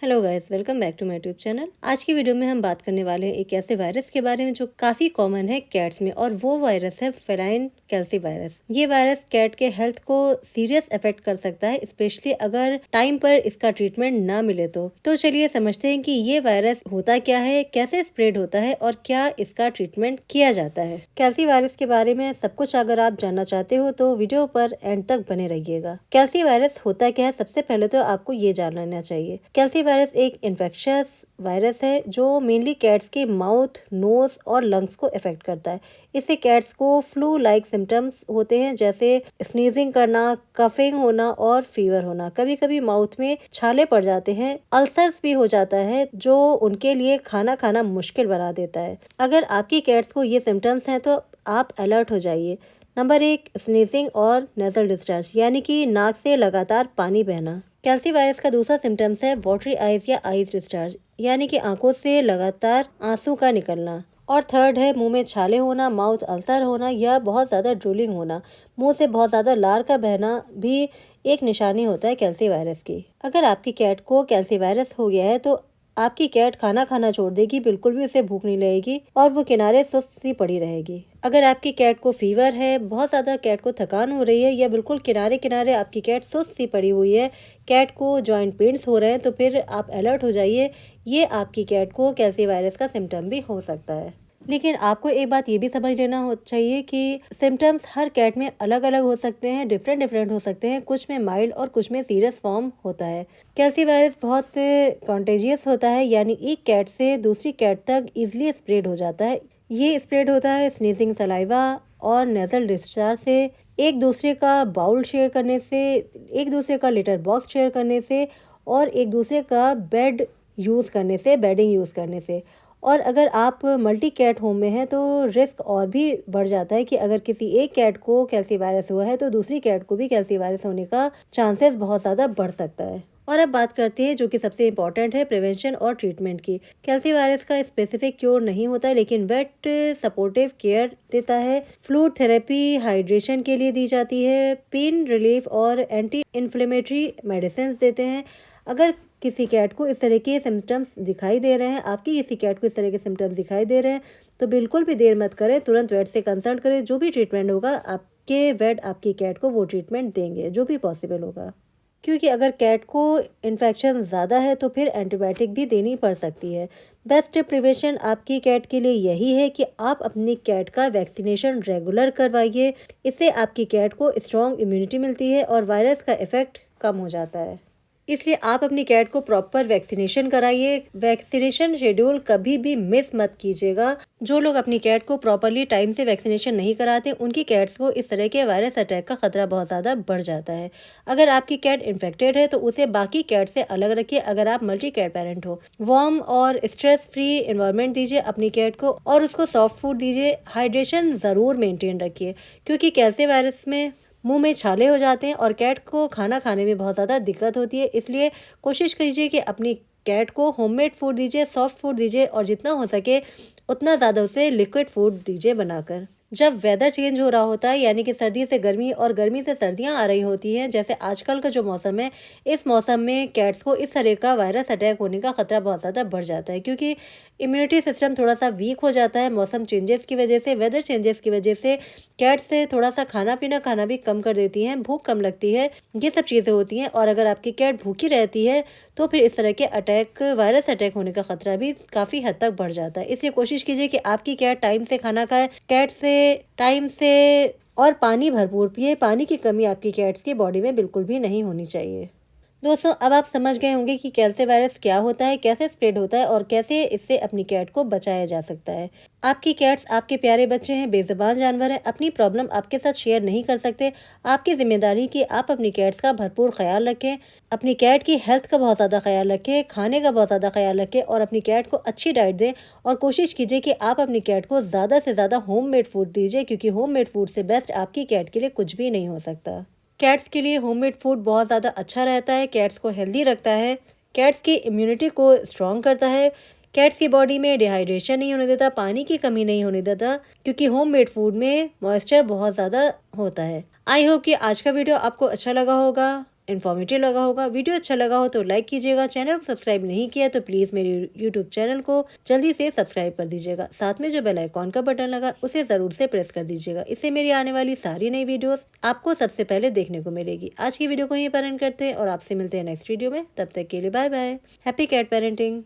Hello guys, welcome back to my YouTube channel. आज की video में हम बात करने वाले हैं एक ऐसे वायरस के बारे में जो काफी कॉमन है कैट्स में, और वो वायरस है फेराइन कैल्सी वायरस। ये वायरस कैट के हेल्थ को सीरियस अफेक्ट कर सकता है, स्पेशली अगर टाइम पर इसका ट्रीटमेंट ना मिले तो चलिए समझते हैं कि ये वायरस होता क्या है, कैसे स्प्रेड होता है और क्या इसका ट्रीटमेंट किया जाता है। कैल्सी वायरस के बारे में सब कुछ अगर आप जानना चाहते हो तो वीडियो पर एंड तक बने रहिएगा। कैल्सी वायरस होता क्या है, सबसे पहले तो आपको ये जान लेना चाहिए। कैल्सी वायरस एक इन्फेक्शियस वायरस है जो मेनली कैट्स के माउथ, नोज और लंग्स को इफेक्ट करता है। इससे कैट्स को फ्लू लाइक सिम्टम्स होते हैं, जैसे स्नीजिंग करना, कफिंग होना और फीवर होना। कभी कभी माउथ में छाले पड़ जाते हैं, अल्सर्स भी हो जाता है जो उनके लिए खाना खाना मुश्किल बना देता है। अगर आपकी कैट्स को ये सिम्टम्स हैं तो आप अलर्ट हो जाइए। नंबर 1, स्नीजिंग और नेजल डिस्चार्ज, यानी कि नाक से लगातार पानी बहना। कैल्सी वायरस का दूसरा सिम्टम्स है वाटरी आइज या आइज डिस्चार्ज, यानी कि आंखों से लगातार आंसू का निकलना। और थर्ड है मुंह में छाले होना, माउथ अल्सर होना या बहुत ज्यादा ड्रूलिंग होना। मुंह से बहुत ज्यादा लार का बहना भी एक निशानी होता है कैल्सी वायरस की। अगर आपकी कैट को कैल्सी वायरस हो गया है तो आपकी कैट खाना खाना छोड़ देगी, बिल्कुल भी उसे भूख नहीं लगेगी और वो किनारे सुस्त सी पड़ी रहेगी। अगर आपकी कैट को फीवर है, बहुत ज्यादा कैट को थकान हो रही है या बिल्कुल किनारे किनारे आपकी कैट सुस्त सी पड़ी हुई है, कैट को जॉइंट पेन्स हो रहे हैं, तो फिर आप अलर्ट हो जाइए। ये आपकी कैट को कैल्सी वायरस का सिम्टम भी हो सकता है। लेकिन आपको एक बात ये भी समझ लेना चाहिए कि सिम्टम्स हर कैट में अलग अलग हो सकते हैं, डिफरेंट डिफरेंट हो सकते हैं। कुछ में माइल्ड और कुछ में सीरियस फॉर्म होता है। कैल्सी वायरस बहुत कॉन्टेजियस होता है, यानी एक कैट से दूसरी कैट तक इजिली स्प्रेड हो जाता है। ये स्प्रेड होता है स्नीजिंग, सलाइवा और नेजल डिस्चार्ज से, एक दूसरे का बाउल शेयर करने से, एक दूसरे का लिटर बॉक्स शेयर करने से और एक दूसरे का बेड यूज़ करने से, बेडिंग यूज़ करने से। और अगर आप मल्टी कैट होम में हैं तो रिस्क और भी बढ़ जाता है कि अगर किसी एक कैट को कैल्सी वायरस हुआ है तो दूसरी कैट को भी कैल्सी वायरस होने का चांसेस बहुत ज़्यादा बढ़ सकता है। और अब बात करते हैं जो कि सबसे इम्पोर्टेंट है, प्रिवेंशन और ट्रीटमेंट की। कैल्सी वायरस का स्पेसिफिक क्योर नहीं होता है, लेकिन वेट सपोर्टिव केयर देता है। फ्लूइड थेरेपी हाइड्रेशन के लिए दी जाती है, पेन रिलीफ और एंटी इन्फ्लेमेटरी मेडिसिन देते हैं। अगर किसी कैट को इस तरह के सिम्टम्स दिखाई दे रहे हैं, आपकी किसी कैट को इस तरह के सिम्टम्स दिखाई दे रहे हैं, तो बिल्कुल भी देर मत करें, तुरंत वेट से कंसल्ट करें। जो भी ट्रीटमेंट होगा आपके वेट आपकी कैट को वो ट्रीटमेंट देंगे जो भी पॉसिबल होगा। क्योंकि अगर कैट को इन्फेक्शन ज़्यादा है तो फिर एंटीबायोटिक भी देनी पड़ सकती है। बेस्ट प्रिवेंशन आपकी कैट के लिए यही है कि आप अपनी कैट का वैक्सीनेशन रेगुलर करवाइए। इससे आपकी कैट को स्ट्रॉन्ग इम्यूनिटी मिलती है और वायरस का इफेक्ट कम हो जाता है। इसलिए आप अपनी कैट को प्रॉपर वैक्सीनेशन कराइए। वैक्सीनेशन शेड्यूल कभी भी मिस मत कीजिएगा। जो लोग अपनी कैट को प्रॉपरली टाइम से वैक्सीनेशन नहीं कराते, उनकी कैट्स को इस तरह के वायरस अटैक का खतरा बहुत ज़्यादा बढ़ जाता है। अगर आपकी कैट इन्फेक्टेड है तो उसे बाकी कैट से अलग रखिए। अगर आप मल्टी कैट पेरेंट हो, वार्म और स्ट्रेस फ्री एनवायरनमेंट दीजिए अपनी कैट को और उसको सॉफ्ट फूड दीजिए। हाइड्रेशन ज़रूर मेंटेन रखिए, क्योंकि कैल्सी वायरस में मुंह में छाले हो जाते हैं और कैट को खाना खाने में बहुत ज़्यादा दिक्कत होती है। इसलिए कोशिश कीजिए कि अपनी कैट को होममेड फूड दीजिए, सॉफ्ट फूड दीजिए और जितना हो सके उतना ज़्यादा उसे लिक्विड फूड दीजिए बनाकर। जब वेदर चेंज हो रहा होता है, यानी कि सर्दी से गर्मी और गर्मी से सर्दियां आ रही होती हैं, जैसे आजकल का जो मौसम है, इस मौसम में कैट्स को इस तरह का वायरस अटैक होने का खतरा बहुत ज़्यादा बढ़ जाता है, क्योंकि इम्यूनिटी सिस्टम थोड़ा सा वीक हो जाता है। मौसम चेंजेस की वजह से, वेदर चेंजेस की वजह से कैट से थोड़ा सा खाना पीना खाना भी कम कर देती हैं, भूख कम लगती है, ये सब चीज़ें होती हैं। और अगर आपकी कैट भूखी रहती है तो फिर इस तरह के अटैक, वायरस अटैक होने का खतरा भी काफ़ी हद तक बढ़ जाता है। इसलिए कोशिश कीजिए कि आपकी कैट टाइम से खाना खाए, कैट से टाइम से और पानी भरपूर पिए। पानी की कमी आपकी कैट्स की बॉडी में बिल्कुल भी नहीं होनी चाहिए। दोस्तों, अब आप समझ गए होंगे कि कैल्सी वायरस क्या होता है, कैसे स्प्रेड होता है और कैसे इससे अपनी कैट को बचाया जा सकता है। आपकी कैट्स आपके प्यारे बच्चे हैं, बेजुबान जानवर हैं, अपनी प्रॉब्लम आपके साथ शेयर नहीं कर सकते। आपकी जिम्मेदारी कि आप अपनी कैट्स का भरपूर ख्याल रखें, अपनी कैट की हेल्थ का बहुत ज़्यादा ख्याल रखें, खाने का बहुत ज़्यादा ख्याल रखें और अपनी कैट को अच्छी डाइट दें। और कोशिश कीजिए कि आप अपनी कैट को ज़्यादा से ज़्यादा होममेड फूड दीजिए, क्योंकि होममेड फूड से बेस्ट आपकी कैट के लिए कुछ भी नहीं हो सकता। कैट्स के लिए होममेड फूड बहुत ज़्यादा अच्छा रहता है, कैट्स को हेल्दी रखता है, कैट्स की इम्यूनिटी को स्ट्रॉन्ग करता है, कैट्स की बॉडी में डिहाइड्रेशन नहीं होने देता, पानी की कमी नहीं होने देता, क्योंकि होममेड फूड में मॉइस्चर बहुत ज़्यादा होता है। आई होप कि आज का वीडियो आपको अच्छा लगा होगा। इन्फॉर्मेटिव लगा होगा। वीडियो अच्छा लगा हो तो लाइक कीजिएगा। चैनल को सब्सक्राइब नहीं किया तो प्लीज मेरे यूट्यूब चैनल को जल्दी से सब्सक्राइब कर दीजिएगा। साथ में जो बेल आइकॉन का बटन लगा उसे जरूर से प्रेस कर दीजिएगा। इससे मेरी आने वाली सारी नई वीडियोस आपको सबसे पहले देखने को मिलेगी। आज की वीडियो को यहीं पर एंड करते हैं और आपसे मिलते हैं नेक्स्ट वीडियो में। तब तक के लिए bye bye. Happy cat parenting.